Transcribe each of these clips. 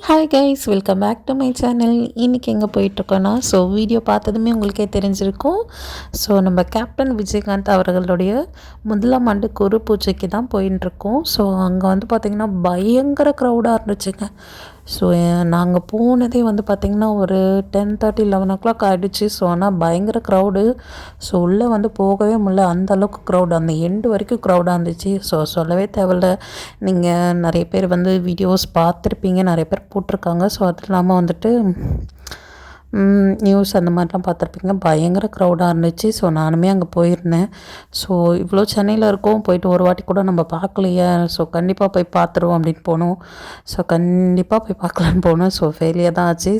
Hi guys, welcome back to my channel. இன்றைக்கி எங்கே போயிட்டுருக்கோன்னா, video பார்த்ததுமே உங்களுக்கே தெரிஞ்சிருக்கும். நம்ம கேப்டன் விஜயகாந்த் அவர்களுடைய முதலாம் ஆண்டு குரு பூஜைக்கு தான் போயின்ட்டுருக்கோம். அங்கே வந்து பார்த்திங்கன்னா பயங்கர க்ரௌடாக இருந்துச்சுங்க. நாங்கள் போனதே வந்து பார்த்திங்கன்னா ஒரு 10:30 11 ஆகிடுச்சு. ஆனால் பயங்கர க்ரௌடு. உள்ளே வந்து போகவே முடியல, அந்த அளவுக்கு க்ரௌடு, அந்த எண்டு வரைக்கும் க்ரௌடாக இருந்துச்சு. சொல்லவே தேவையில்ல. நீங்கள் நிறைய பேர் வந்து வீடியோஸ் பார்த்துருப்பீங்க, நிறைய பேர் போட்டிருக்காங்க. அது இல்லாமல் வந்துட்டு நியூஸ் அந்த மாதிரிலாம் பார்த்துருப்பீங்க. பயங்கர க்ரௌடாக இருந்துச்சு. நானுமே அங்கே போயிருந்தேன். இவ்வளோ சென்னையில் இருக்கோம், போயிட்டு ஒரு வாட்டி கூட நம்ம பார்க்கலையே. கண்டிப்பாக போய் பார்த்துருவோம் அப்படின்னு போனோம். கண்டிப்பாக போய் பார்க்கலான்னு போனோம். ஃபெயிலியர் தான் ஆச்சு.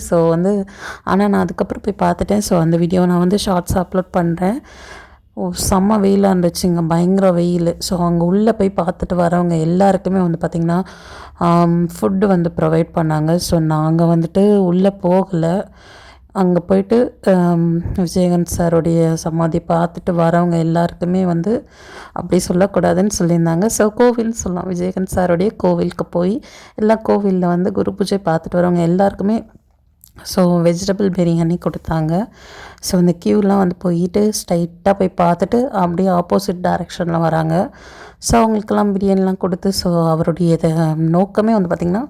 ஆனால் நான் அதுக்கப்புறம் போய் பார்த்துட்டேன். அந்த வீடியோவை நான் வந்து ஷார்ட்ஸ் அப்லோட் பண்ணுறேன். செம்ம வெயிலாக இருந்துச்சுங்க, பயங்கர வெயில். அங்கே உள்ளே போய் பார்த்துட்டு வரவங்க எல்லாருக்குமே வந்து பார்த்திங்கன்னா ஃபுட்டு வந்து ப்ரொவைட் பண்ணாங்க. நாங்கள் வந்துட்டு உள்ளே போகலை. அங்கே போயிட்டு விஜயகாந்த் சாருடைய சமாதி பார்த்துட்டு வரவங்க எல்லாருக்குமே வந்து அப்படி சொல்லக்கூடாதுன்னு சொல்லியிருந்தாங்க. கோவில்னு சொல்லலாம், விஜயகாந்த் சாருடைய கோவிலுக்கு போய் எல்லா கோவிலில் வந்து குரு பூஜை பார்த்துட்டு வரவங்க எல்லாருக்குமே வெஜிடபிள் பிரியாணி கொடுத்தாங்க. இந்த க்யூலாம் வந்து போயிட்டு ஸ்ட்ரைட்டாக போய் பார்த்துட்டு அப்படியே ஆப்போசிட் டைரெக்ஷனில் வராங்க. அவங்களுக்கெல்லாம் பிரியாணிலாம் கொடுத்து அவருடைய நோக்கமே வந்து பார்த்திங்கன்னா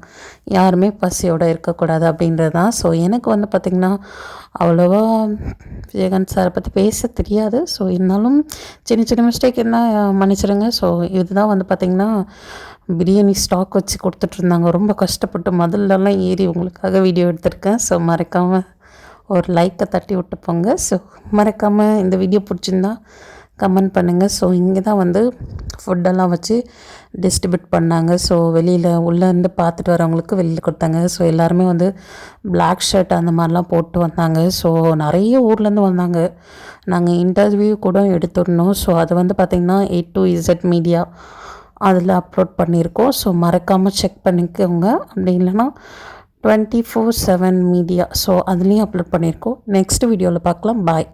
யாருமே பசியோடு இருக்கக்கூடாது அப்படின்றது தான். எனக்கு வந்து பார்த்திங்கன்னா அவ்வளோவா விஜயகாந்த் சாரை பற்றி பேச தெரியாது. இருந்தாலும் சின்ன சின்ன மிஸ்டேக் என்ன மன்னிச்சிடுங்க. இதுதான் வந்து பார்த்திங்கன்னா பிரியாணி ஸ்டாக் வச்சு கொடுத்துட்ருந்தாங்க. ரொம்ப கஷ்டப்பட்டு முதல்லலாம் ஏறி உங்களுக்காக வீடியோ எடுத்திருக்கேன். மறக்காமல் ஒரு லைக்கை தட்டி விட்டு போங்க. மறக்காமல் இந்த வீடியோ பிடிச்சிருந்தா கமெண்ட் பண்ணுங்கள். இங்கே தான் வந்து ஃபுட்டெல்லாம் வச்சு டிஸ்ட்ரிபியூட் பண்ணாங்க. வெளியில் உள்ளேருந்து பார்த்துட்டு வரவங்களுக்கு வெளியில் கொடுத்தாங்க. எல்லாருமே வந்து பிளாக் ஷர்ட் அந்த மாதிரிலாம் போட்டு வந்தாங்க. நிறைய ஊர்லேருந்து வந்தாங்க. நாங்கள் இன்டர்வியூ கூட எடுத்துருந்தோம். அது வந்து பார்த்திங்கன்னா A2Z மீடியா அதில் அப்லோட் பண்ணியிருக்கோம். மறக்காமல் செக் பண்ணிக்கோங்க. அப்படி இல்லைன்னா 24/7 மீடியா அதுலேயும் அப்லோட் பண்ணியிருக்கோம். நெக்ஸ்ட் வீடியோவில் பார்க்கலாம். பாய்.